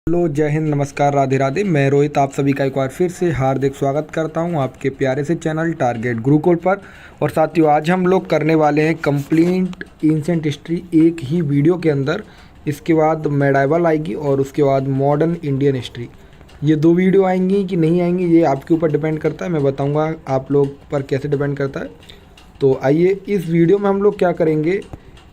Hello, जय हिंद, नमस्कार, राधे राधे। मैं रोहित आप सभी का एक बार फिर से हार्दिक स्वागत करता हूं आपके प्यारे से चैनल टारगेट गुरुकुल पर। और साथियों, आज हम लोग करने वाले हैं कंप्लीट एंशिएंट हिस्ट्री एक ही वीडियो के अंदर। इसके बाद मेडाइवल आएगी और उसके बाद मॉडर्न इंडियन हिस्ट्री। ये दो वीडियो आएंगी कि नहीं आएंगी ये आपके ऊपर डिपेंड करता है। मैं बताऊँगा आप लोग पर कैसे डिपेंड करता है। तो आइए, इस वीडियो में हम लोग क्या करेंगे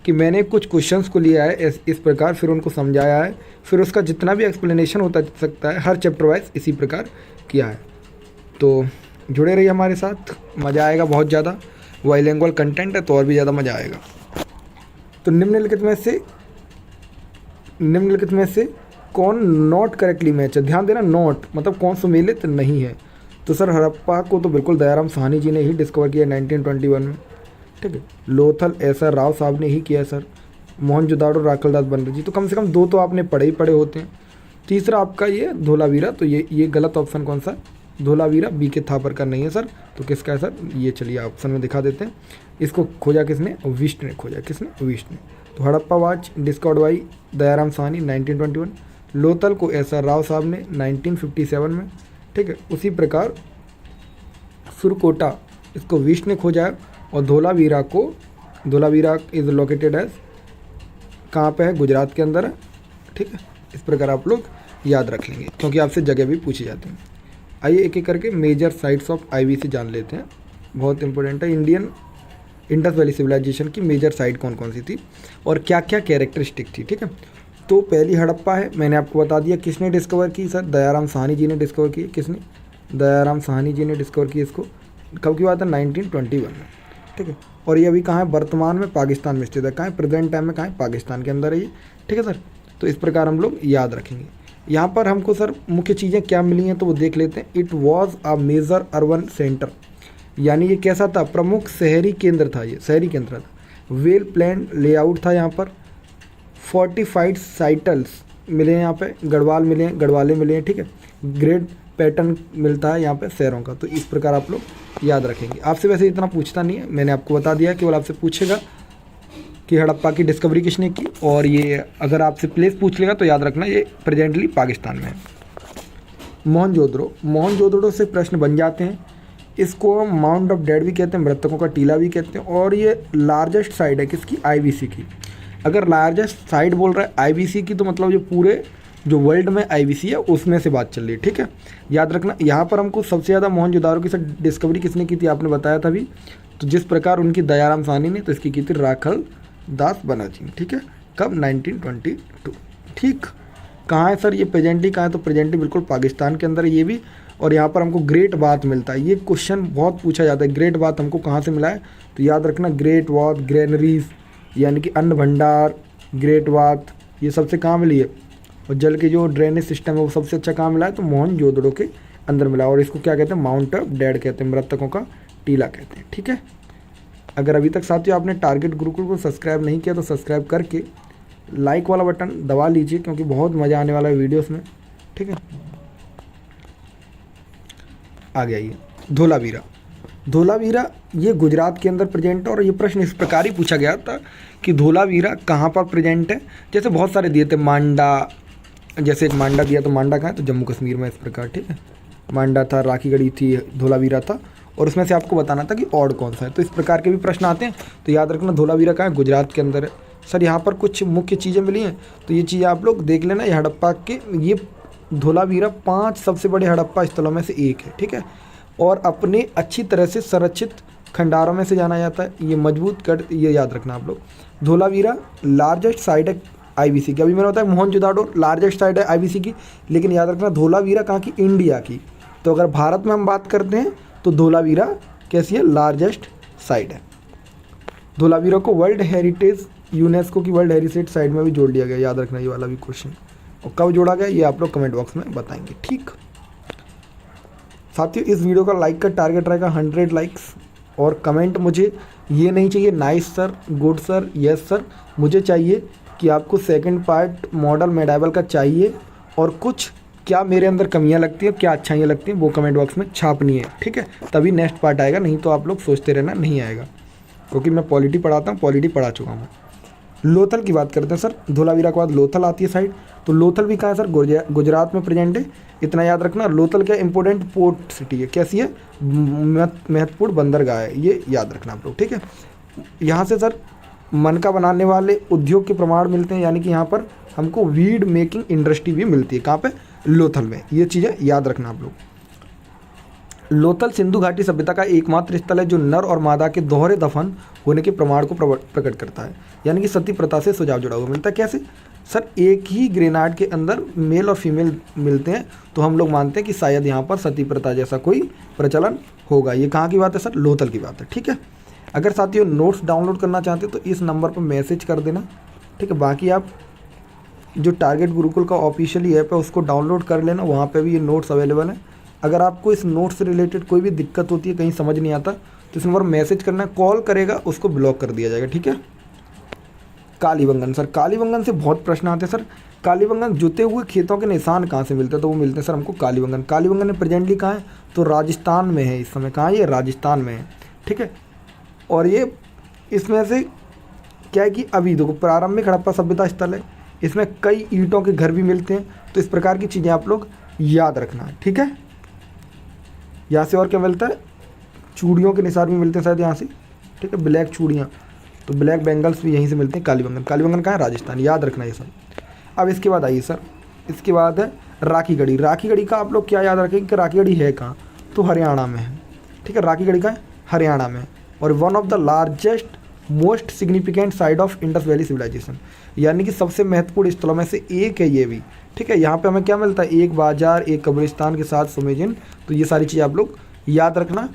कि मैंने कुछ क्वेश्चंस को लिया है इस प्रकार, फिर उनको समझाया है, फिर उसका जितना भी एक्सप्लेनेशन होता सकता है हर चैप्टर वाइज इसी प्रकार किया है। तो जुड़े रहिए हमारे साथ, मज़ा आएगा बहुत ज़्यादा। बाइलिंगुअल कंटेंट है तो और भी ज़्यादा मज़ा आएगा। तो निम्नलिखित में से कौन नॉट करेक्टली मैच है? ध्यान देना, नॉट मतलब कौन सुमेलित नहीं है। तो सर, हड़प्पा को तो बिल्कुल दयाराम साहनी जी ने ही डिस्कवर किया 1921 में, ठीक है। लोथल एसआर राव साहब ने ही किया सर। मोहनजोदाड़ो राखलदास बनर्जी, तो कम से कम दो तो आपने पढ़े होते हैं। तीसरा आपका ये धोलावीरा, तो ये गलत ऑप्शन कौन सा? धोलावीरा बीके थापर का नहीं है सर। तो किसका है सर? ये चलिए ऑप्शन में दिखा देते हैं। इसको खोजा किसने? विष्णु ने खोजा। किसने? विष्णु। तो Harappa watch discovered by Dayaram Sahni 1921। Lothal को एसआर राव साहब ने 1957 में, ठीक है। उसी प्रकार सुरकोटा, इसको विष्णु ने खोजा है। और धोलावीरा इज़ लोकेटेड एज, कहाँ पे है? गुजरात के अंदर है, ठीक है। इस प्रकार आप लोग याद रख लेंगे क्योंकि आपसे जगह भी पूछी जाती हैं। आइए एक एक करके मेजर साइट्स ऑफ आईवीसी जान लेते हैं, बहुत इंपॉर्टेंट है। इंडस वैली सिविलाइजेशन की मेजर साइट कौन कौन सी थी और क्या क्या कैरेक्टरिस्टिक थी, ठीक है। तो पहली हड़प्पा है, मैंने आपको बता दिया। किसने डिस्कवर की सर? दयाराम साहनी जी ने डिस्कवर की। किसने? दयाराम साहनी जी ने डिस्कवर की। इसको कब की बात है? 1921 में, ठीक है। और ये अभी कहाँ है? वर्तमान में पाकिस्तान में स्थित है। कहाँ है? प्रेजेंट टाइम में कहाँ है? पाकिस्तान के अंदर है ये, ठीक है सर। तो इस प्रकार हम लोग याद रखेंगे। यहाँ पर हमको सर मुख्य चीज़ें क्या मिली हैं तो वो देख लेते हैं। It was a major urban centre, यानी ये कैसा था? प्रमुख शहरी केंद्र था। ये शहरी केंद्र था। वेल प्लान लेआउट था यहाँ पर। फोर्टिफाइड साइटल्स मिले हैं यहाँ पे, गढ़वाल मिले हैं, गढ़वाले मिले हैं, ठीक है। ग्रेड पैटर्न मिलता है यहाँ पे शहरों का। तो इस प्रकार आप लोग याद रखेंगे। आपसे वैसे इतना पूछता नहीं है, मैंने आपको बता दिया, केवल आपसे पूछेगा कि हड़प्पा की डिस्कवरी किसने की। और ये अगर आपसे प्लेस पूछ लेगा तो याद रखना ये प्रेजेंटली पाकिस्तान में है। मोहनजोदड़ो से प्रश्न बन जाते हैं। इसको माउंट ऑफ डेड भी कहते हैं, मृतकों का टीला भी कहते हैं। और ये लार्जेस्ट साइट है किसकी? आईवीसी की। अगर लार्जेस्ट साइट बोल रहा है आईवीसी की, तो मतलब ये पूरे जो वर्ल्ड में आईवीसी है उसमें से बात चल रही है, ठीक है। याद रखना, यहाँ पर हमको सबसे ज़्यादा मोहनजोदाड़ो की सर डिस्कवरी किसने की थी? आपने बताया था अभी। तो जिस प्रकार उनकी दयाराम साहनी ने, तो इसकी की थी राखलदास बनर्जी ने, ठीक है। कब? 1922, ठीक। कहाँ है सर ये? प्रेजेंटली कहाँ है? तो प्रेजेंटली बिल्कुल पाकिस्तान के अंदर है ये भी। और यहाँ पर हमको ग्रेट बाथ मिलता है। ये क्वेश्चन बहुत पूछा जाता है, ग्रेट बाथ हमको कहाँ से मिला है? तो याद रखना, ग्रेट बाथ ग्रेनरीज, यानी कि अन्न भंडार, ग्रेट बाथ, ये सबसे कहाँ मिली है? और जल के जो ड्रेनेज सिस्टम है वो सबसे अच्छा कहाँ मिला है? तो मोहनजोदड़ो के अंदर मिला। और इसको क्या कहते हैं? माउंट ऑफ डेड कहते हैं, मृतकों का टीला कहते हैं, ठीक है। अगर अभी तक साथियों आपने टारगेट गुरुकुल को सब्सक्राइब नहीं किया तो सब्सक्राइब करके लाइक वाला बटन दबा लीजिए, क्योंकि बहुत मज़ा आने वाला है वीडियोस में, ठीक है। आगे आइए, धोलावीरा ये गुजरात के अंदर प्रेजेंट है। और ये प्रश्न इस प्रकार ही पूछा गया था कि धोलावीरा कहाँ पर प्रेजेंट है। जैसे बहुत सारे दिए थे, मांडा, जैसे एक मांडा दिया, तो मांडा कहाँ है? तो जम्मू कश्मीर में, इस प्रकार, ठीक है। मांडा था, राखीगढ़ी थी, धोलावीरा था। और उसमें से आपको बताना था कि और कौन सा है। तो इस प्रकार के भी प्रश्न आते हैं। तो याद रखना, धोलावीरा कहाँ है? गुजरात के अंदर है सर। यहाँ पर कुछ मुख्य चीज़ें मिली हैं, तो ये चीज़ें आप लोग देख लेना। ये हड़प्पा के, ये धोलावीरा 5 सबसे बड़े हड़प्पा स्थलों में से एक है, ठीक है। और अपने अच्छी तरह से संरक्षित खंडारों में से जाना जाता है। ये मजबूत कट, ये याद रखना आप लोग। धोलावीरा लार्जेस्ट साइट है आईवीसी की। अभी मैंने बताया मोहनजोदाड़ो लार्जेस्ट साइट है आईवीसी की, लेकिन याद रखना धोलावीरा कहाँ की? इंडिया की। तो अगर भारत में हम बात करते हैं तो धोलावीरा कैसी है? लार्जेस्ट साइट है। धोलावीरा को वर्ल्ड हेरिटेज, यूनेस्को की वर्ल्ड हेरिटेज साइट में भी जोड़ लिया गया। याद रखना ये वाला भी क्वेश्चन। और कब जोड़ा गया ये आप लोग कमेंट बॉक्स में बताएंगे, ठीक। साथियों, इस वीडियो का लाइक का टारगेट रहेगा 100 लाइक्स। और कमेंट मुझे ये नहीं चाहिए nice sir, good sir, yes sir. मुझे चाहिए कि आपको सेकंड पार्ट मॉडल मेडाइवल का चाहिए, और कुछ क्या मेरे अंदर कमियां लगती हैं, क्या अच्छाइयाँ लगती हैं, वो कमेंट बॉक्स में छापनी है, ठीक है। तभी नेक्स्ट पार्ट आएगा, नहीं तो आप लोग सोचते रहना नहीं आएगा, क्योंकि मैं पॉलिटी पढ़ाता हूँ, पॉलिटी पढ़ा चुका हूँ। लोथल की बात करते हैं सर, धोलावीरा के बाद लोथल आती है साइड, तो लोथल भी कहाँ है सर, गुजरात में प्रेजेंट है, इतना याद रखना। लोथल क्या इंपॉर्टेंट पोर्ट सिटी है, कैसी है, महत्वपूर्ण बंदरगाह है, ये याद रखना आप लोग, ठीक है। यहाँ से सर मनका बनाने वाले उद्योग के प्रमाण मिलते हैं, यानी कि यहाँ पर हमको वीड मेकिंग इंडस्ट्री भी मिलती है, कहाँ पे, लोथल में, ये चीज़ें याद रखना आप लोग। लोथल सिंधु घाटी सभ्यता का एकमात्र स्थल है जो नर और मादा के दोहरे दफन होने के प्रमाण को प्रकट करता है, यानी कि सती प्रथा से सुझाव जुड़ा हुआ मिलता है। कैसे सर, एक ही ग्रेनाइट के अंदर मेल और फीमेल मिलते हैं, तो हम लोग मानते हैं कि शायद यहाँ पर सती प्रथा जैसा कोई प्रचलन होगा। ये कहाँ की बात है सर, लोथल की बात है, ठीक है। अगर साथियों नोट्स डाउनलोड करना चाहते हो तो इस नंबर पर मैसेज कर देना, ठीक है। बाकी आप जो टारगेट गुरुकुल का ऑफिशियली ऐप है उसको डाउनलोड कर लेना, वहाँ पे भी ये नोट्स अवेलेबल हैं। अगर आपको इस नोट्स से रिलेटेड कोई भी दिक्कत होती है, कहीं समझ नहीं आता, तो इस नंबर पर मैसेज करना है, कॉल करेगा उसको ब्लॉक कर दिया जाएगा, ठीक है। कालीबंगन सर, कालीबंगन से बहुत प्रश्न आते हैं सर। कालीबंगन जुते हुए खेतों के निशान कहाँ से मिलते हैं, तो वो मिलते हैं सर हमको कालीबंगन। कालीबंगन में प्रेजेंटली कहाँ है, तो राजस्थान में है, इस समय कहाँ है, ये राजस्थान में है, ठीक है। और ये इसमें से क्या है कि अभी देखो प्रारंभिक हड़प्पा सभ्यता स्थल है, इसमें कई ईंटों के घर भी मिलते हैं, तो इस प्रकार की चीज़ें आप लोग याद रखना है, ठीक है। यहाँ से और क्या मिलता है, चूड़ियों के निशान भी मिलते हैं शायद यहाँ से, ठीक है, ब्लैक चूड़ियाँ, तो ब्लैक बेंगल्स भी यहीं से मिलते हैं। कालीबंगन, कालीबंगन कहाँ है, राजस्थान, याद रखना ये सब। अब इसके बाद आइए सर, इसके बाद है राखी गढ़ी। राखी गढ़ी का आप लोग क्या याद रखेंगे कि राखी गढ़ी है कहाँ, तो हरियाणा में है, ठीक है। राखी गढ़ी का है हरियाणा में, और one of the largest most significant site of Indus valley civilisation, यानी कि सबसे महत्वपूर्ण स्थलों में से एक है ये भी, ठीक है। यहाँ पे हमें क्या मिलता है, एक बाजार, एक कब्रिस्तान के साथ सुमेजिन, तो ये सारी चीज़ें आप लोग याद रखना।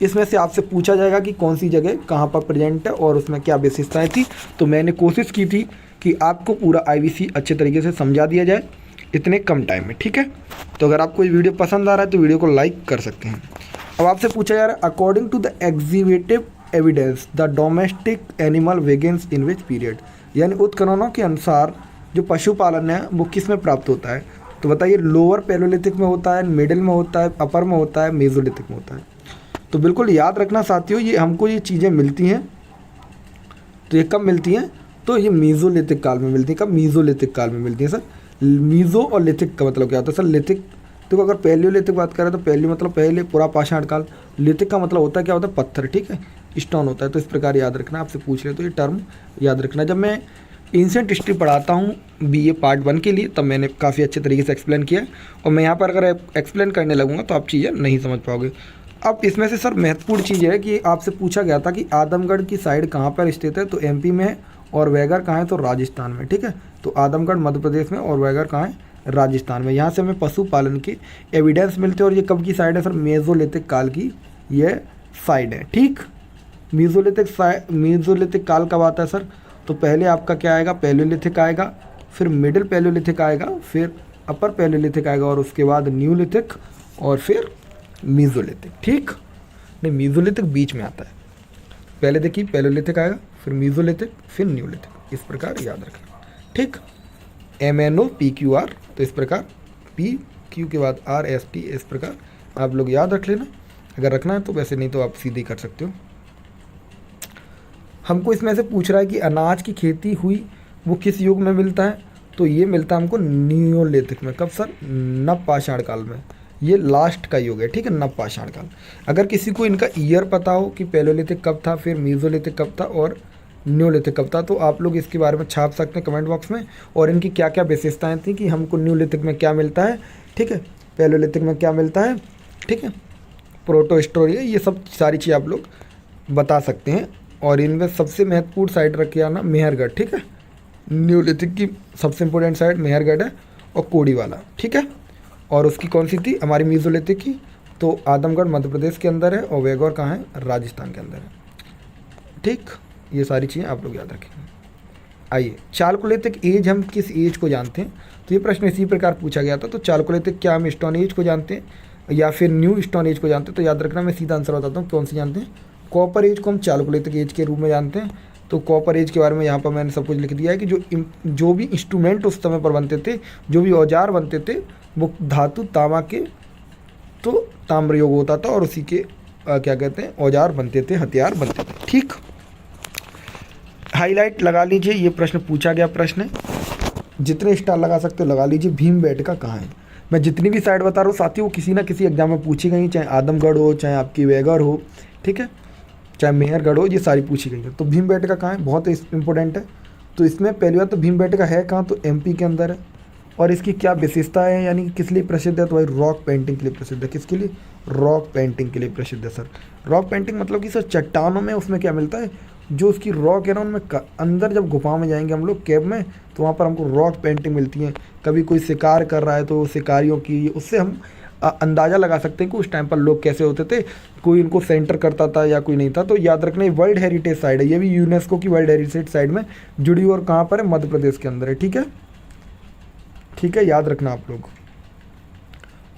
इसमें से आपसे पूछा जाएगा कि कौन सी जगह कहाँ पर प्रेजेंट है और उसमें क्या विशेषताएं थी, तो मैंने कोशिश की थी कि आपको पूरा IBC अच्छे तरीके से समझा दिया जाए इतने कम टाइम में, ठीक है। तो अगर आपको ये वीडियो पसंद आ रहा है तो वीडियो को लाइक कर सकते हैं। अब आपसे पूछा जा रहा है, according to the exhibitive evidence the domestic animal वेगेंस इन विच पीरियड, यानी उत्खननों के अनुसार जो पशुपालन है वो किस में प्राप्त होता है, तो बताइए लोअर पैलोलिथिक में होता है, मिडिल में होता है, अपर में होता है, मेसोलिथिक में होता है। तो बिल्कुल याद रखना साथियों, ये हमको ये चीज़ें मिलती हैं, तो ये कब मिलती हैं, तो ये मीज़ोलिथिक काल में मिलती हैं। कब, मीज़ोलिथिक काल में मिलती हैं सर। मीज़ो और लिथिक का मतलब क्या होता है सर, लिथिक, तो अगर पैलियोलिथिक बात करें तो पैलियो मतलब पहले पूरा पाषाण काल, लिथिक का मतलब होता है क्या होता है, पत्थर, ठीक है, स्टोन होता है। तो इस प्रकार याद रखना, आपसे पूछ रहे तो ये टर्म याद रखना। जब मैं एंशिएंट हिस्ट्री पढ़ाता हूँ BA पार्ट 1 के लिए, तब मैंने काफ़ी अच्छे तरीके से एक्सप्लेन किया, और मैं यहाँ पर अगर एक्सप्लेन करने लगूँगा तो आप चीज़ें नहीं समझ पाओगे। अब इसमें से सर महत्वपूर्ण चीज़ है कि आपसे पूछा गया था कि आदमगढ़ की साइड कहाँ पर स्थित है, तो MP में है, और वैगर कहाँ है, तो राजस्थान में, ठीक है। तो आदमगढ़ मध्य प्रदेश में और वैगर कहाँ है, राजस्थान में। यहाँ से हमें पशुपालन के एविडेंस मिलते हैं, और ये कब की साइड है सर, मेसोलिथिक काल की ये साइड है, ठीक। मेसोलिथिक काल कब आता है सर, तो पहले आपका क्या आएगा, पैलियोलिथिक आएगा, फिर मिडिल पैलियोलिथिक आएगा, फिर अपर पैलियोलिथिक आएगा, और उसके बाद न्यूलिथिक, और फिर मीज़ोलिथिक, ठीक। नहीं, मीज़ोलिथिक बीच में आता है, पहले देखिए पैलियोलिथिक आएगा, फिर मीज़ोलिथिक, फिर न्यूलिथिक, इस प्रकार याद रखना, ठीक। MNOPQR, तो इस प्रकार PQ के बाद RST, इस प्रकार आप लोग याद रख लेना अगर रखना है तो, वैसे नहीं तो आप सीधे कर सकते हो। हमको इसमें से पूछ रहा है कि अनाज की खेती हुई वो किस युग में मिलता है, तो ये मिलता है हमको नियोलिथिक में। कब सर, नवपाषाण काल में, ये लास्ट का युग है, ठीक है, नवपाषाण काल। अगर किसी को इनका ईयर पता हो कि पैलियोलिथिक कब था, फिर मीज़ोलिथिक कब था, और न्यूलिथिक कब था, तो आप लोग इसके बारे में छाप सकते हैं कमेंट बॉक्स में, और इनकी क्या क्या विशेषताएं थी कि हमको न्यूलिथिक में क्या मिलता है, ठीक है, पैलियोलिथिक में क्या मिलता है, ठीक है, प्रोटोहिस्टोरिया, ये सब सारी चीज़ आप लोग बता सकते हैं। और इनमें सबसे महत्वपूर्ण साइट रखी आना मेहरगढ़, ठीक है, न्यूलिथिक की सबसे इंपॉर्टेंट साइट मेहरगढ़ है, और कोड़ीवाला, ठीक है। और उसकी कौन सी थी, हमारी मीज़ोलिथिक की, तो आदमगढ़ मध्य प्रदेश के अंदर है, और वैगौर कहाँ है, राजस्थान के अंदर है, ठीक। ये सारी चीज़ें आप लोग याद रखेंगे। आइए, चालकोलिथिक एज हम किस एज को जानते हैं, तो ये प्रश्न इसी प्रकार पूछा गया था। तो चालकोलिथिक क्या हम स्टोन एज को जानते हैं या फिर न्यू स्टोन एज को जानते हैं, तो याद रखना, मैं सीधा आंसर बताता हूँ कौन सी जानते हैं। कॉपर एज को हम चालकोलिथिक एज के रूप में जानते हैं। तो कॉपर एज के बारे में यहाँ पर मैंने सब कुछ लिख दिया है कि जो भी इंस्ट्रूमेंट उस समय पर बनते थे, जो भी औजार बनते थे, वो धातु तांबा के, तो ताम्र योग होता था, और उसी के क्या कहते हैं, औजार बनते थे, हथियार बनते थे, ठीक। हाईलाइट लगा लीजिए, ये प्रश्न पूछा गया प्रश्न है, जितने स्टार लगा सकते हो लगा लीजिए। भीमबेटका कहाँ है? मैं जितनी भी साइड बता रहा हूँ साथियों, वो किसी ना किसी एग्जाम में पूछी गई, चाहे आदमगढ़ हो, चाहे आपकी वेगर हो, ठीक है, चाहे मेहरगढ़ हो, ये सारी पूछी गई है। तो भीमबेटका कहाँ है? बहुत इंपॉर्टेंट है। तो इसमें पहली बात तो भीमबेटका है कहाँ? तो एमपी के अंदर है। और इसकी क्या विशेषता है, यानी कि किस लिए प्रसिद्ध है? तो भाई रॉक पेंटिंग के लिए प्रसिद्ध है। किसके लिए? रॉक पेंटिंग के लिए प्रसिद्ध है सर। रॉक पेंटिंग मतलब कि सर चट्टानों में उसमें क्या मिलता है, जो उसकी रॉक है ना, उनमें अंदर जब गुफा में जाएंगे हम लोग केव में, तो वहाँ पर हमको रॉक पेंटिंग मिलती है। कभी कोई शिकार कर रहा है तो शिकारियों की, उससे हम अंदाज़ा लगा सकते हैं कि उस टाइम पर लोग कैसे होते थे, कोई इनको सेंटर करता था या कोई नहीं था। तो याद रखना ये वर्ल्ड हेरिटेज साइट है, ये भी यूनेस्को की वर्ल्ड हेरिटेज साइट में जुड़ी, और कहाँ पर है? मध्य प्रदेश के अंदर है। ठीक है, ठीक है, याद रखना आप लोग।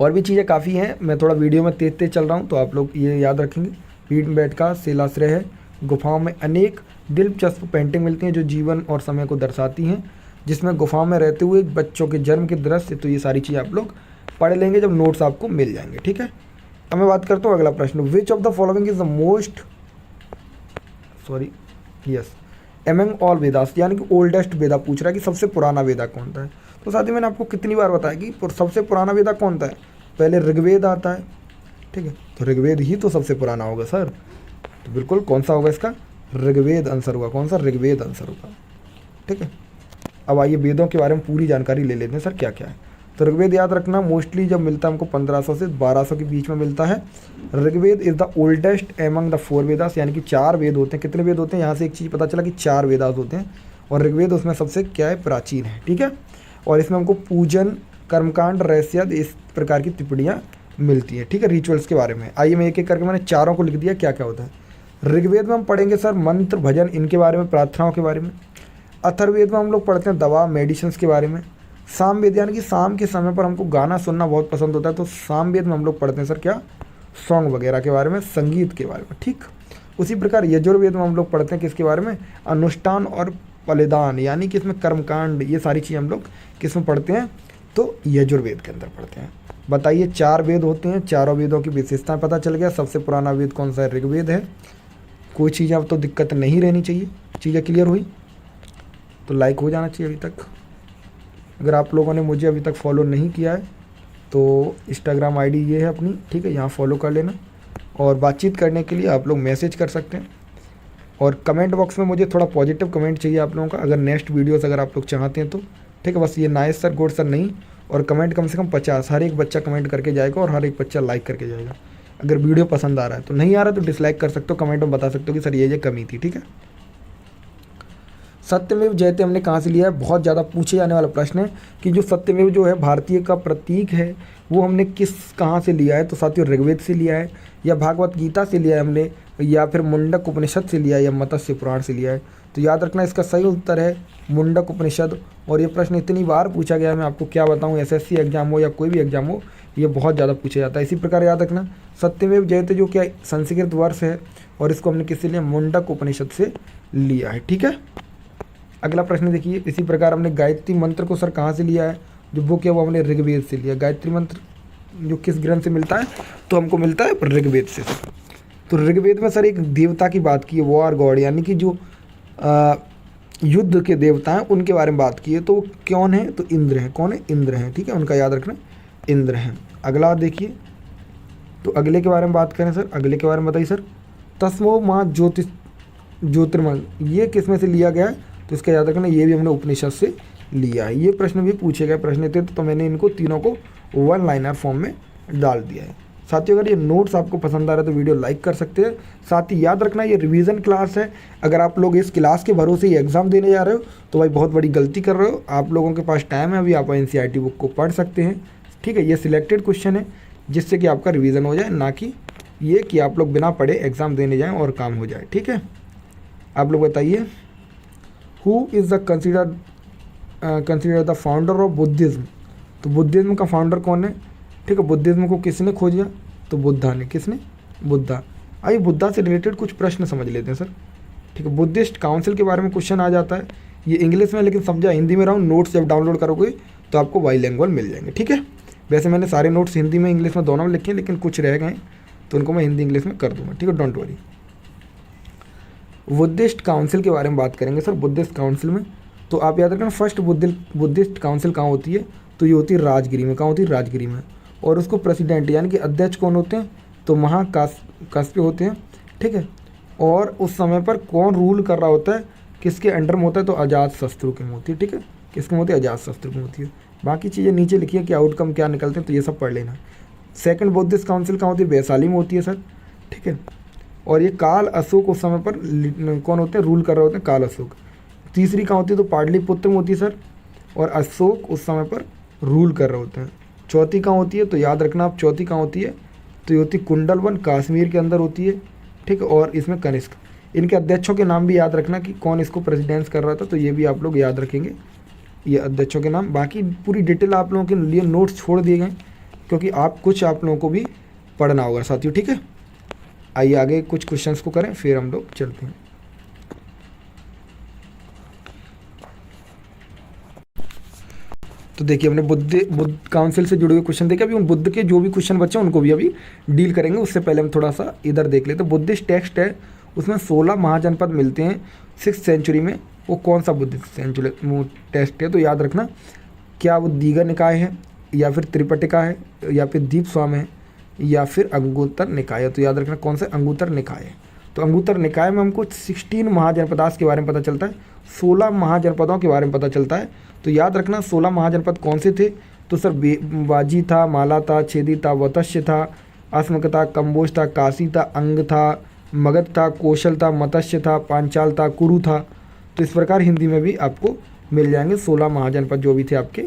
और भी चीज़ें काफ़ी हैं, मैं थोड़ा वीडियो में तेज तेज चल रहा हूँ, तो आप लोग ये याद रखेंगे। भीमबेटका शिलाश्रय है, गुफाओं में अनेक दिलचस्प पेंटिंग मिलती हैं जो जीवन और समय को दर्शाती हैं, जिसमें गुफाओं में रहते हुए बच्चों के जन्म के दृश्य। तो ये सारी चीज़ें आप लोग पढ़ लेंगे जब नोट्स आपको मिल जाएंगे। ठीक है, अब मैं बात करता हूँ अगला प्रश्न। Which of the following is the most among all Vedas, यानी कि ओल्डेस्ट वेदा पूछ रहा है कि सबसे पुराना वेदा कौन सा है। तो साथ ही मैंने आपको कितनी बार बताया कि सबसे पुराना वेदा कौन सा है? पहले ऋग्वेद आता है, ठीक है, तो ऋग्वेद ही तो सबसे पुराना होगा सर। तो बिल्कुल कौन सा होगा इसका? ऋग्वेद आंसर होगा। कौन सा? ऋग्वेद आंसर होगा। ठीक है, अब आइए वेदों के बारे में पूरी जानकारी ले लेते हैं सर, क्या क्या है। तो ऋग्वेद याद रखना मोस्टली जब मिलता है हमको 1500 से 1200 के बीच में मिलता है। Rigveda is the oldest among the 4 Vedas, यानी कि 4 वेद होते हैं। कितने वेद होते हैं? यहाँ से एक चीज़ पता चला कि 4 वेदास होते हैं, और ऋग्वेद उसमें सबसे क्या है? प्राचीन है। ठीक है, और इसमें हमको पूजन, कर्मकांड, रहस्य, इस प्रकार की टिप्पणियाँ मिलती है। ठीक है, रिचुअल्स के बारे में। आइए मैं एक एक करके, मैंने चारों को लिख दिया क्या क्या होता है। ऋग्वेद में हम पढ़ेंगे सर मंत्र, भजन, इनके बारे में, प्रार्थनाओं के बारे में। अथर्ववेद में हम लोग पढ़ते हैं दवा, मेडिसिन्स के बारे में। सामवेद यानी कि शाम के समय पर हमको गाना सुनना बहुत पसंद होता है, तो सामवेद में हम लोग पढ़ते हैं सर क्या? सॉन्ग वगैरह के बारे में, संगीत के बारे में। ठीक, उसी प्रकार यजुर्वेद में हम लोग पढ़ते हैं किसके बारे में? अनुष्ठान और बलिदान, यानी कि इसमें कर्मकांड, ये सारी चीज़ें हम लोग किस में पढ़ते हैं? तो यजुर्वेद के अंदर पढ़ते हैं। बताइए 4 वेद होते हैं, चारों वेदों की विशेषताएं पता चल गया। सबसे पुराना वेद कौन सा है? ऋग्वेद है। कोई चीज़ अब तो दिक्कत नहीं रहनी चाहिए। चीज़ें क्लियर हुई तो लाइक हो जाना चाहिए अभी तक। अगर आप लोगों ने मुझे अभी तक फॉलो नहीं किया है तो इंस्टाग्राम आईडी ये है अपनी, ठीक है, यहाँ फॉलो कर लेना। और बातचीत करने के लिए आप लोग मैसेज कर सकते हैं, और कमेंट बॉक्स में मुझे थोड़ा पॉजिटिव कमेंट चाहिए आप लोगों का, अगर नेक्स्ट वीडियोस अगर आप लोग चाहते हैं तो। ठीक है, बस ये नाइस सर, गुड सर नहीं, और कमेंट कम से कम 50, हर एक बच्चा कमेंट करके जाएगा और हर एक बच्चा लाइक करके जाएगा। अगर वीडियो पसंद आ रहा है तो, नहीं आ रहा तो डिसलाइक कर सकते हो, कमेंट में बता सकते हो कि सर ये कमी थी। ठीक है, सत्यमेव जयते हमने कहाँ से लिया है? बहुत ज़्यादा पूछे जाने वाला प्रश्न है कि जो सत्यमेव जो है भारतीय का प्रतीक है, वो हमने कहाँ से लिया है? तो साथियों ऋग्वेद से लिया है, या भागवत गीता से लिया है हमने, या फिर मुंडक उपनिषद से लिया है, या मत्स्य पुराण से लिया है। तो याद रखना इसका सही उत्तर है मुंडक उपनिषद। और ये प्रश्न इतनी बार पूछा गया है, मैं आपको क्या बताऊँ, एसएससी एग्जाम हो या कोई भी एग्जाम हो, ये बहुत ज़्यादा पूछा जाता है। इसी प्रकार याद रखना सत्यमेव जयते जो क्या संस्कृत वर्ष है, और इसको हमने किससे लिया? मुंडक उपनिषद से लिया है। ठीक है, अगला प्रश्न देखिए। इसी प्रकार हमने गायत्री मंत्र को सर कहाँ से लिया है? जो बुक है वो हमने ऋग्वेद से लिया। गायत्री मंत्र जो किस ग्रंथ से मिलता है? तो हमको मिलता है ऋग्वेद से। तो ऋग्वेद में सर एक देवता की बात की है, वॉर गॉड, यानी कि जो युद्ध के देवता हैं उनके बारे में बात की है। तो वो कौन है? तो इंद्र हैं। कौन है? इंद्र हैं। ठीक है, उनका याद रखना, इंद्र हैं। अगला देखिए, तो अगले के बारे में बात करें सर, अगले के बारे में बताइए सर। तस्मो माँ ज्योतिर्मय, ये किस में से लिया गया है? तो इसका याद रखना, ये भी हमने उपनिषद से लिया है। ये प्रश्न भी पूछे गए प्रश्न थे, तो मैंने इनको तीनों को 1 लाइनर फॉर्म में डाल दिया है। साथियों अगर ये नोट्स आपको पसंद आ रहा है तो वीडियो लाइक कर सकते हैं। साथ ही याद रखना ये रिवीजन क्लास है, अगर आप लोग इस क्लास के भरोसे ही एग्ज़ाम देने जा रहे हो तो भाई बहुत बड़ी गलती कर रहे हो। आप लोगों के पास टाइम है, अभी आप NCERT बुक को पढ़ सकते हैं। ठीक है, ये सिलेक्टेड क्वेश्चन है जिससे कि आपका रिवीजन हो जाए, ना कि ये कि आप लोग बिना पढ़े एग्ज़ाम देने जाएँ और काम हो जाए। ठीक है, आप लोग बताइए, who is the consider the founder of Buddhism? तो बुद्धिज़्म का फाउंडर कौन है? ठीक है, बुद्धिज़्म को किसने खोजा? तो बुद्धा ने। किसने? बुद्धा। आइए बुद्धा से रिलेटेड कुछ प्रश्न समझ लेते हैं सर। ठीक है, बुद्धिस्ट काउंसिल के बारे में क्वेश्चन आ जाता है, ये इंग्लिश में, लेकिन समझा हिंदी में रहा हूँ। नोट्स जब डाउनलोड करोगे तो आपको बाइलिंगुअल मिल जाएंगे। ठीक है, वैसे मैंने सारे नोट्स हिंदी में इंग्लिश में दोनों में लिखे हैं, लेकिन कुछ रह गए तो उनको मैं हिंदी इंग्लिश में कर दूँगा। ठीक है, डोंट वरी। बुद्धिस्ट काउंसिल के बारे में बात करेंगे सर। बुद्धिस्ट काउंसिल में तो आप याद रखना फर्स्ट बुद्धिस्ट काउंसिल कहाँ होती है, तो ये होती है राजगिरी में। कहाँ होती है, राजगिरी में। और उसको प्रेसिडेंट यानी कि अध्यक्ष कौन होते हैं, तो महाकाश्यप होते हैं, ठीक है। और उस समय पर कौन रूल कर रहा होता है, किसके अंडर में होता है, तो अजात शत्रु के में होती है, ठीक है। किसके में होती है, अजात शत्रु में होती है। बाकी चीज़ें नीचे लिखी है कि आउटकम क्या निकलते हैं, तो ये सब पढ़ लेना। सेकंड बुद्धिस्ट काउंसिल कहाँ होती है, वैशाली में होती है सर, ठीक है। और ये काल अशोक उस समय पर कौन होते हैं, रूल कर रहे होते हैं, काल अशोक। तीसरी कहाँ होती है, तो पाटलिपुत्र में होती है सर, और अशोक उस समय पर रूल कर रहे होते हैं। चौथी कहाँ होती है, तो याद रखना आप, चौथी कहाँ होती है, तो ये होती है कुंडलवन, कश्मीर के अंदर होती है, ठीक है। और इसमें कनिष्क। इनके अध्यक्षों के नाम भी याद रखना कि कौन इसको प्रेसिडेंस कर रहा था, तो ये भी आप लोग याद रखेंगे, ये अध्यक्षों के नाम। बाकी पूरी डिटेल आप लोगों के लिए नोट्स छोड़ दिए गए, क्योंकि आप लोगों को भी पढ़ना होगा साथियों, ठीक है। आइए आगे कुछ क्वेश्चंस को करें, फिर हम लोग चलते हैं। तो देखिए हमने बुद्ध काउंसिल से जुड़े हुए क्वेश्चन देखे। अभी उन बुद्ध के जो भी क्वेश्चन बचे उनको भी अभी डील करेंगे। उससे पहले हम थोड़ा सा इधर देख लेते हैं। बुद्धिस्ट टेक्स्ट है, उसमें 16 महाजनपद मिलते हैं 6th सेंचुरी में। वो कौन सा बुद्धिस्ट टेक्स्ट है, तो याद रखना, क्या वो दीघा निकाय है, या फिर त्रिपिटका है, या फिर दीप स्वाम है, या फिर अंगुत्तर निकाय है। तो याद रखना कौन सा, अंगुत्तर निकाय है। तो अंगुत्तर निकाय में हमको 16 महाजनपदास के बारे में पता चलता है, 16 महाजनपदों के बारे में पता चलता है। तो याद रखना 16 महाजनपद कौन से थे, तो सर वाजी था, माला था, छेदी था, वत्स्य था, अस्मक था, कम्बोज था, काशी था, अंग था, मगध था, कौशल था, मत्स्य था, पांचाल था, कुरु था। तो इस प्रकार हिंदी में भी आपको मिल जाएंगे 16 महाजनपद जो भी थे आपके।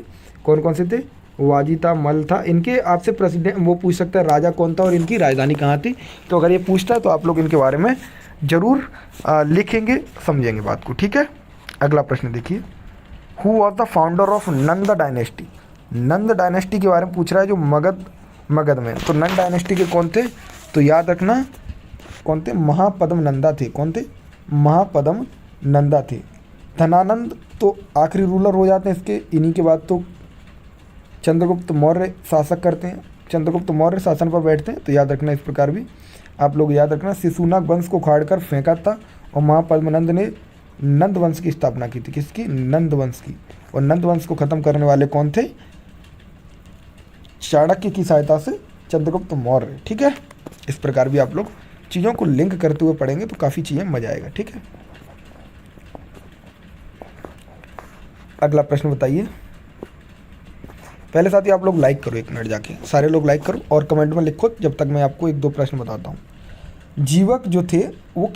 कौन कौन से थे, वाजी था, मल था। इनके आपसे प्रेसिडेंट वो पूछ सकता है राजा कौन था और इनकी राजधानी कहाँ थी। तो अगर ये पूछता है तो आप लोग इनके बारे में ज़रूर लिखेंगे, समझेंगे बात को, ठीक है। अगला प्रश्न देखिए, who was the founder of Nand dynasty. Nand dynasty के बारे में पूछ रहा है, जो मगध में। तो नंद डायनेस्टी के कौन थे, तो याद रखना कौन थे, महापद्म नंदा थे। कौन थे, महापद्म नंदा थे। धनानंद तो आखिरी रूलर हो जाते हैं इसके। इन्हीं के बाद तो चंद्रगुप्त मौर्य शासक करते हैं, चंद्रगुप्त मौर्य शासन पर बैठते हैं। तो याद रखना इस प्रकार भी आप लोग याद रखना। शिशुनाग वंश को उखाड़कर फेंका था, और महापद्मनंद ने नंद वंश की स्थापना की थी। किसकी, नंद वंश की। और नंद वंश को खत्म करने वाले कौन थे, चाणक्य की सहायता से चंद्रगुप्त मौर्य, ठीक है। इस प्रकार भी आप लोग चीज़ों को लिंक करते हुए पढ़ेंगे तो काफ़ी चीज़ें मजा आएगा, ठीक है। अगला प्रश्न बताइए। पहले साथ ही आप लोग लाइक करो, 1 मिनट जाके सारे लोग लाइक करो और कमेंट में लिखो, जब तक मैं आपको 1-2 प्रश्न बताता हूँ। जीवक जो थे वो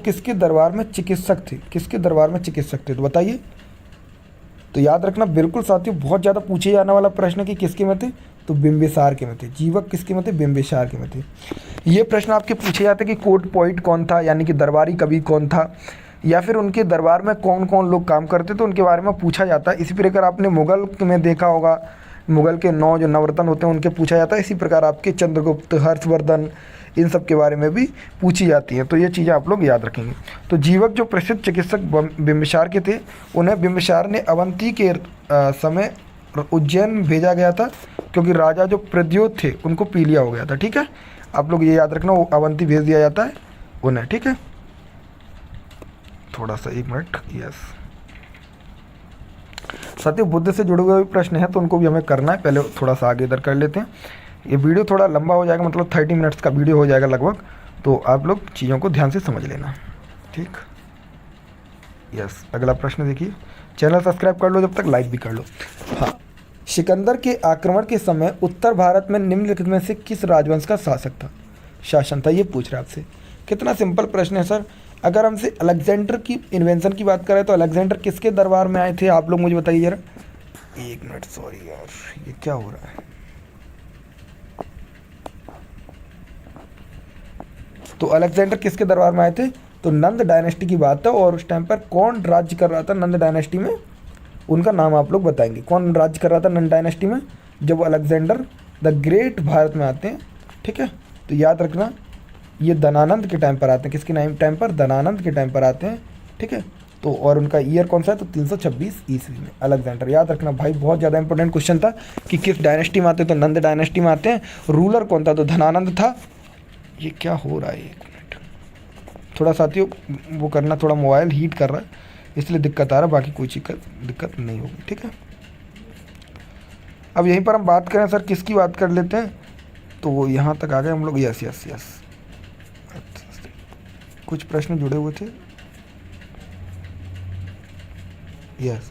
किसके दरबार में चिकित्सक थे, किसके दरबार में चिकित्सक थे, तो बताइए। तो याद रखना बिल्कुल साथियों, बहुत ज़्यादा पूछे जाने वाला प्रश्न कि किसके में थे, तो बिंबिसार के में थे। जीवक किसके में थे, बिंबिसार के में थे। ये प्रश्न आपके पूछे जाते कि कोर्ट पॉइंट कौन था, यानी कि दरबारी कवि कौन था, या फिर उनके दरबार में कौन कौन लोग काम करते तो उनके बारे में पूछा जाता है। इसी प्रकार आपने मुगल में देखा होगा, मुगल के 9 जो नवरत्न होते हैं उनके पूछा जाता है। इसी प्रकार आपके चंद्रगुप्त, हर्षवर्धन, इन सब के बारे में भी पूछी जाती हैं। तो ये चीज़ें आप लोग याद रखेंगे। तो जीवक जो प्रसिद्ध चिकित्सक बिंबिसार के थे, उन्हें बिंबिसार ने अवंती के समय उज्जैन भेजा गया था, क्योंकि राजा जो प्रद्योत थे उनको पीलिया हो गया था, ठीक है। आप लोग ये याद रखना, वो अवंती भेज दिया जाता है उन्हें, ठीक है। थोड़ा सा 1 मिनट, यस। साथियों बुद्ध से जुड़े हुए प्रश्न हैं तो उनको भी हमें करना है। पहले थोड़ा सा आगे इधर कर लेते हैं। ये वीडियो थोड़ा लंबा हो जाएगा, मतलब 30 मिनट्स का वीडियो हो जाएगा लगभग। तो आप लोग चीज़ों को ध्यान से समझ लेना, ठीक, यस। अगला प्रश्न देखिए, चैनल सब्सक्राइब कर लो, जब तक लाइक भी कर लो। हाँ, सिकंदर के आक्रमण के समय उत्तर भारत में निम्नलिखित में से किस राजवंश का शासन था, ये पूछ रहा है आपसे। कितना सिंपल प्रश्न है सर। अगर हमसे अलेक्जेंडर की इन्वेंशन की बात करें तो अलेक्जेंडर किसके दरबार में आए थे, आप लोग मुझे बताइए जरा। 1 मिनट, सॉरी यार, ये क्या हो रहा है। तो अलेक्जेंडर किसके दरबार में आए थे, तो नंद डायनेस्टी की बात है। और उस टाइम पर कौन राज्य कर रहा था नंद डायनेस्टी में, उनका नाम आप लोग बताएंगे। कौन राज्य कर रहा था नंद डायनेस्टी में, जब अलेक्जेंडर द ग्रेट भारत में आते हैं, ठीक है। तो याद रखना ये दनानंद के टाइम पर आते हैं। किसके टाइम पर, दनानंद के टाइम पर आते हैं, ठीक है। तो और उनका ईयर कौन सा है, तो 326 ईस्वी में अलेक्जेंडर। याद रखना भाई, बहुत ज़्यादा इंपॉर्टेंट क्वेश्चन था कि किस डायनेस्टी में आते हैं, तो नंद डायनेस्टी में आते हैं। रूलर कौन था, तो धनानंद था। ये क्या हो रहा है, 1 मिनट, थोड़ा साथियों वो करना, थोड़ा मोबाइल हीट कर रहा है इसलिए दिक्कत आ रहा है, बाकी कोई दिक्कत नहीं होगी, ठीक है। अब यहीं पर हम बात करें सर किसकी बात कर लेते हैं, तो वो यहाँ तक आ गए हम लोग। यस यस यस, कुछ प्रश्न जुड़े हुए थे। यस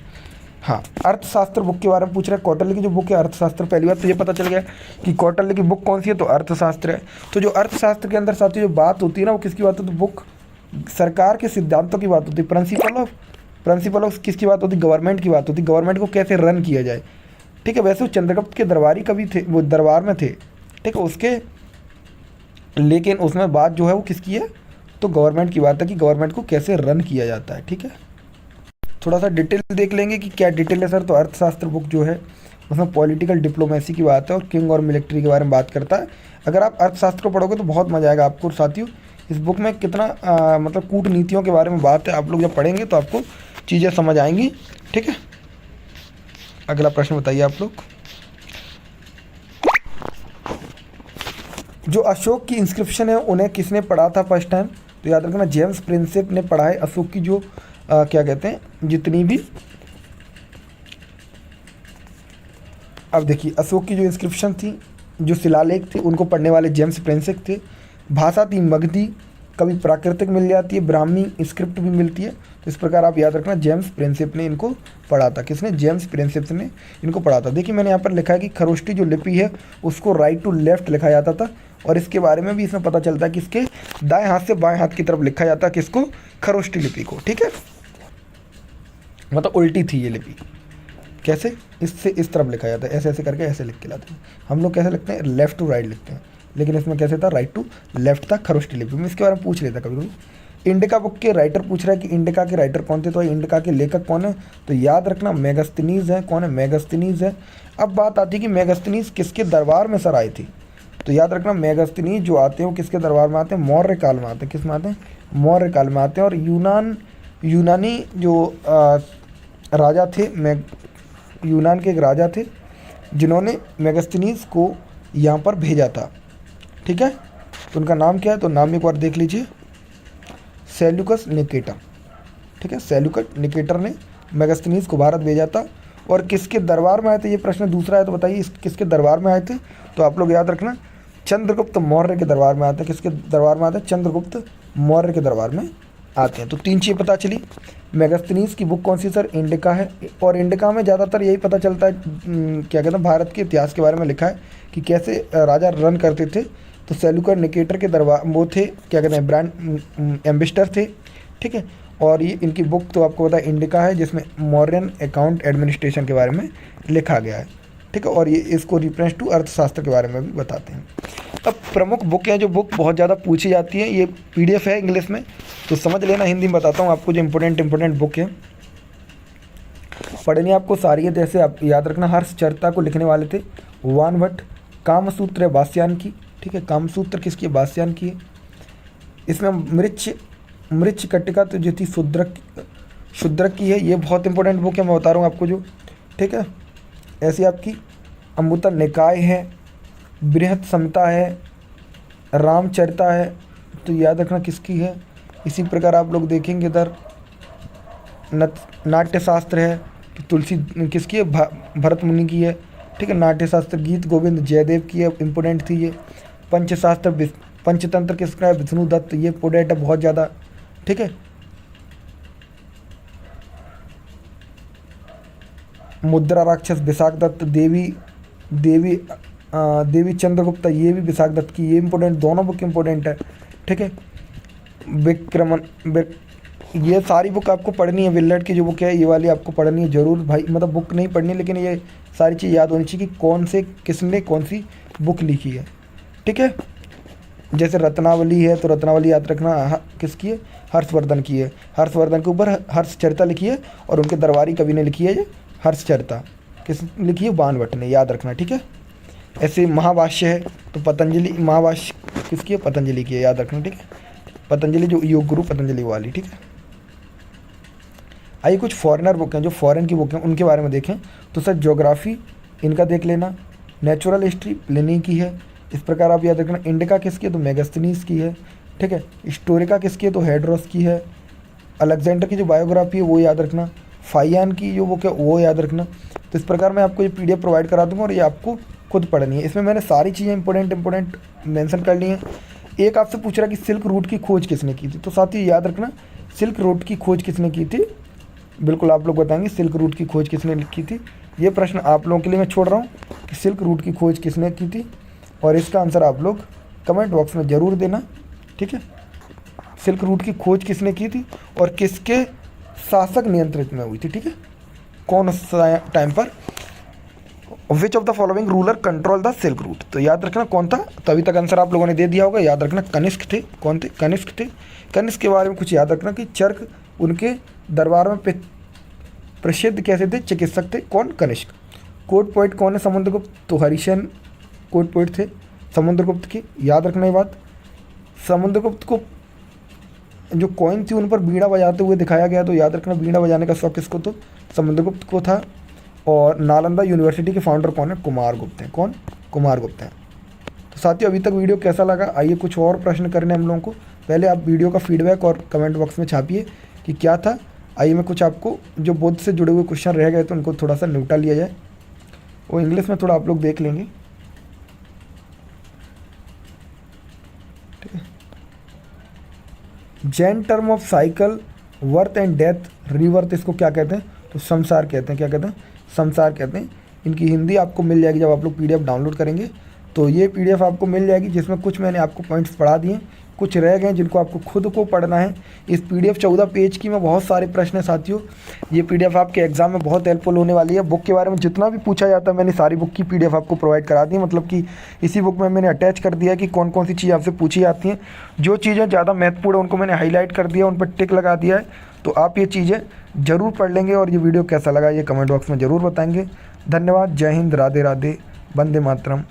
हाँ, अर्थशास्त्र बुक के बारे में पूछ रहा है। कौटिल्य की जो बुक है अर्थशास्त्र, पहली बात तो ये पता चल गया कि कौटिल्य की बुक कौन सी है, तो अर्थशास्त्र है। तो जो अर्थशास्त्र के अंदर साथियों जो बात होती है ना, वो किसकी बात होती है, तो बुक सरकार के सिद्धांतों की बात होती है। प्रिंसिपल ऑफ किसकी बात होती है, गवर्नमेंट की बात होती है, गवर्नमेंट को कैसे रन किया जाए, ठीक है। वैसे वो चंद्रगुप्त के दरबारी कवि थे, वो दरबार में थे, ठीक है उसके, लेकिन उसमें बात जो है वो किसकी है, तो गवर्नमेंट की बात है कि गवर्नमेंट को कैसे रन किया जाता है, ठीक है। थोड़ा सा डिटेल देख लेंगे कि क्या डिटेल है सर। तो अर्थशास्त्र बुक जो है उसमें पॉलिटिकल डिप्लोमेसी की बात है और किंग और मिलिट्री के बारे में बात करता है। अगर आप अर्थशास्त्र को पढ़ोगे तो बहुत मजा आएगा आपको साथियों। इस बुक में कितना मतलब कूटनीतियों के बारे में बात है, आप लोग जब पढ़ेंगे तो आपको चीज़ें समझ आएंगी, ठीक है। अगला प्रश्न बताइए आप लोग। जो अशोक की इंस्क्रिप्शन है उन्हें किसने पढ़ा था फर्स्ट टाइम, तो याद रखना जेम्स प्रिंसेप ने पढ़ा है अशोक की जो क्या कहते हैं जितनी भी, अब देखिए अशोक की जो इंस्क्रिप्शन थी, जो शिलालेख थे, उनको पढ़ने वाले जेम्स प्रिंसेप थे। भाषा थी मगधी, कभी प्राकृतिक मिल जाती है, ब्राह्मी स्क्रिप्ट भी मिलती है। तो इस प्रकार आप याद रखना जेम्स प्रिंसेप ने इनको पढ़ा था। किसने, जेम्स प्रिंसेप ने इनको पढ़ा था। देखिए मैंने यहाँ पर लिखा है कि खरोष्टी जो लिपि है उसको राइट टू लेफ्ट लिखा जाता था, और इसके बारे में भी इसमें पता चलता है कि इसके दाएं हाथ से बाएं हाथ की तरफ लिखा जाता है किसको, खरोष्टी लिपि को, ठीक है। मतलब उल्टी थी ये लिपि, कैसे, इससे इस तरफ लिखा जाता है, ऐसे ऐसे करके ऐसे लिख के लाते हैं। हम लोग कैसे लिखते हैं, लेफ्ट टू राइट लिखते हैं, लेकिन इसमें कैसे था, राइट टू लेफ्ट था खरोष्टी लिपि में। इसके बारे में पूछ लेता कभी कभी। इंडिका बुक के राइटर पूछ रहा है कि इंडिका के राइटर कौन थे, तो इंडिका के लेखक कौन है, तो याद रखना मेगास्थनीज है। कौन है, मेगास्थनीज है। अब बात आती है कि मेगास्थनीज किसके दरबार में सर आई थी, तो याद रखना मेगास्थनीज जो आते हैं वो किसके दरबार में आते हैं, मौर्य काल में आते हैं। किस में आते हैं, मौर्य काल में आते हैं। और यूनानी जो राजा थे, यूनान के एक राजा थे जिन्होंने मेगास्थनीज को यहाँ पर भेजा था, ठीक है। तो उनका नाम क्या है, तो नाम एक बार देख लीजिए, सेल्यूकस निकेटर, ठीक है। सेल्यूकस निकेटर ने मेगास्थनीज को भारत भेजा था। और किसके दरबार में आए थे, ये प्रश्न दूसरा है, तो बताइए किसके दरबार में आए थे, तो आप लोग याद रखना चंद्रगुप्त मौर्य के दरबार में आते हैं। किसके दरबार में आते हैं, चंद्रगुप्त मौर्य के दरबार में आते हैं। तो 3 चीज़ें पता चली। मेगास्थनीज की बुक कौन सी सर, इंडिका है। और इंडिका में ज़्यादातर यही पता चलता है क्या कहते हैं, भारत के इतिहास के बारे में लिखा है कि कैसे राजा रन करते थे। तो सेल्यूकस निकेटर के दरबार वो थे, क्या कहते हैं, ब्रांड एम्बेसडर थे, ठीक है। और ये इनकी बुक तो आपको पता है इंडिका है, जिसमें मॉडर्न अकाउंट एडमिनिस्ट्रेशन के बारे में लिखा गया है, ठीक है। और ये इसको रिफरेंस टू अर्थशास्त्र के बारे में भी बताते हैं। अब प्रमुख बुक हैं, जो बुक बहुत ज़्यादा पूछी जाती है, ये PDF है इंग्लिश में, तो समझ लेना। हिंदी में बताता हूँ आपको जो इंपॉर्टेंट बुक है, पढ़नी आपको सारी है। जैसे आप याद रखना हर्षचर्या को लिखने वाले थे वान भट्ट। कामसूत्र है बास्यान की, ठीक है। कामसूत्र किसकी है, बास्यान की है। इसमें मृच्छ कट्टिका तो जो थी शूद्रक की है। ये बहुत इंपॉर्टेंट बुक है, मैं बता रहा हूँ आपको जो, ठीक है। ऐसी आपकी अमृता निकाय है, बृहत समता है, रामचरिता है, तो याद रखना किसकी है। इसी प्रकार आप लोग देखेंगे इधर नाट्यशास्त्र है, तुलसी किसकी है, भरत मुनि की है, ठीक है। नाट्यशास्त्र गीत गोविंद जयदेव की है, इम्पोर्टेंट थी ये। पंचशास्त्र पंचतंत्र किसका है, विष्णु दत्त, ये इम्पोर्टेंट है बहुत ज़्यादा, ठीक है। मुद्रा राक्षस विशाख दत्त, देवी चंद्रगुप्ता, ये भी विशाख दत्त की, ये इंपॉर्टेंट, दोनों बुक इंपॉर्टेंट है, ठीक है। ये सारी बुक आपको पढ़नी है। विल्लर्ड की जो बुक है ये वाली आपको पढ़नी है जरूर भाई, मतलब बुक नहीं पढ़नी लेकिन ये सारी चीज़ याद होनी चाहिए कि कौन से किसने कौन सी बुक लिखी है, ठीक है। जैसे रत्नावली है, तो रत्नावली याद रखना किसकी है, हर्षवर्धन की है। हर्षवर्धन के ऊपर हर्षचरिता लिखी है और उनके दरबारी कवि ने लिखी है ये हर्षचरिता, किस लिखी है, बाण भट्ट ने, याद रखना, ठीक है। ऐसे महाभाष्य है, तो पतंजलि महाभाष्य किसकी है, पतंजलि की है, याद रखना, ठीक है। पतंजलि जो योग गुरु पतंजलि वाली, ठीक है। आइए कुछ फॉरेनर बुक हैं, जो फॉरेन की बुक हैं उनके बारे में देखें। तो सर ज्योग्राफी इनका देख लेना, नेचुरल हिस्ट्री प्लिनी की है। इस प्रकार आप याद रखना। इंडिका किसकी है, तो मेगास्थनीज की है। ठीक है। हिस्टोरिका किसकी है, तो हेड्रोस की है। अलेक्जेंडर की जो बायोग्राफी है वो याद रखना। फाइयान की जो बुक है वो याद रखना। तो इस प्रकार मैं आपको ये PDF प्रोवाइड करा दूंगा और ये आपको खुद पढ़नी है। इसमें मैंने सारी चीज़ें इंपॉर्टेंट मेंशन कर ली हैं। एक आपसे पूछ रहा है कि सिल्क रूट की खोज किसने की थी, तो साथियों याद रखना सिल्क रूट की खोज किसने की थी, बिल्कुल आप लोग बताएंगे सिल्क रूट की खोज किसने की थी। ये प्रश्न आप लोगों के लिए मैं छोड़ रहा हूँ कि सिल्क रूट की खोज किसने की थी, और इसका आंसर आप लोग कमेंट बॉक्स में ज़रूर देना, ठीक है। सिल्क रूट की खोज किसने की थी और किसके शासक नियंत्रित में हुई थी, ठीक है, कौन सा टाइम पर। Which of the following ruler control the silk route, तो याद रखना कौन था। तो अभी तक आंसर आप लोगों ने दे दिया होगा, याद रखना कनिष्क थे। कौन थे, कनिष्क थे। कनिष्क के बारे में कुछ याद रखना कि चर्क उनके दरबार में प्रसिद्ध कैसे थे, चिकित्सक थे। कौन, कनिष्क। कोर्ट पोइट कौन है, समुद्रगुप्त, तो हरिशन कोर्ट पोइट थे समुद्रगुप्त की, याद रखना ये बात। समुद्रगुप्त को जो कॉइन थी उन पर बीड़ा बजाते हुए दिखाया गया, तो याद रखना बीड़ा बजाने का शौक किसको, तो समुद्रगुप्त को था। और नालंदा यूनिवर्सिटी के फाउंडर कौन है, कुमारगुप्त हैं। कौन, कुमारगुप्त हैं। तो साथियों अभी तक वीडियो कैसा लगा, आइए कुछ और प्रश्न करने हम लोगों को। पहले आप वीडियो का फीडबैक और कमेंट बॉक्स में छापिए कि क्या था। आइए मैं कुछ आपको जो बुद्ध से जुड़े हुए क्वेश्चन रह गए तो उनको थोड़ा सा निपटा लिया जाए, वो इंग्लिश में थोड़ा आप लोग देख लेंगे, ठीक है। Jain term of cycle, birth and death, rebirth, इसको क्या कहते हैं, तो संसार कहते हैं। क्या कहते हैं, संसार कहते हैं। इनकी हिंदी आपको मिल जाएगी जब आप लोग PDF डाउनलोड करेंगे। तो ये PDF आपको मिल जाएगी जिसमें कुछ मैंने आपको पॉइंट्स पढ़ा दिए, कुछ रह गए जिनको आपको खुद को पढ़ना है। इस PDF 14 पेज की में बहुत सारे प्रश्न हैं साथियों। ये PDF आपके एग्जाम में बहुत हेल्पफुल होने वाली है। बुक के बारे में जितना भी पूछा जाता है मैंने सारी बुक की PDF आपको प्रोवाइड करा दी, मतलब कि इसी बुक में मैंने अटैच कर दिया कि कौन कौन सी चीज़ आपसे पूछी जाती हैं। जो चीज़ें ज़्यादा महत्वपूर्ण है उनको मैंने हाईलाइट कर दिया, उन पर टिक लगा दिया है। तो आप ये चीज़ें ज़रूर पढ़ लेंगे और ये वीडियो कैसा लगा ये कमेंट बॉक्स में ज़रूर बताएंगे। धन्यवाद। जय हिंद, राधे राधे, वंदे मातरम।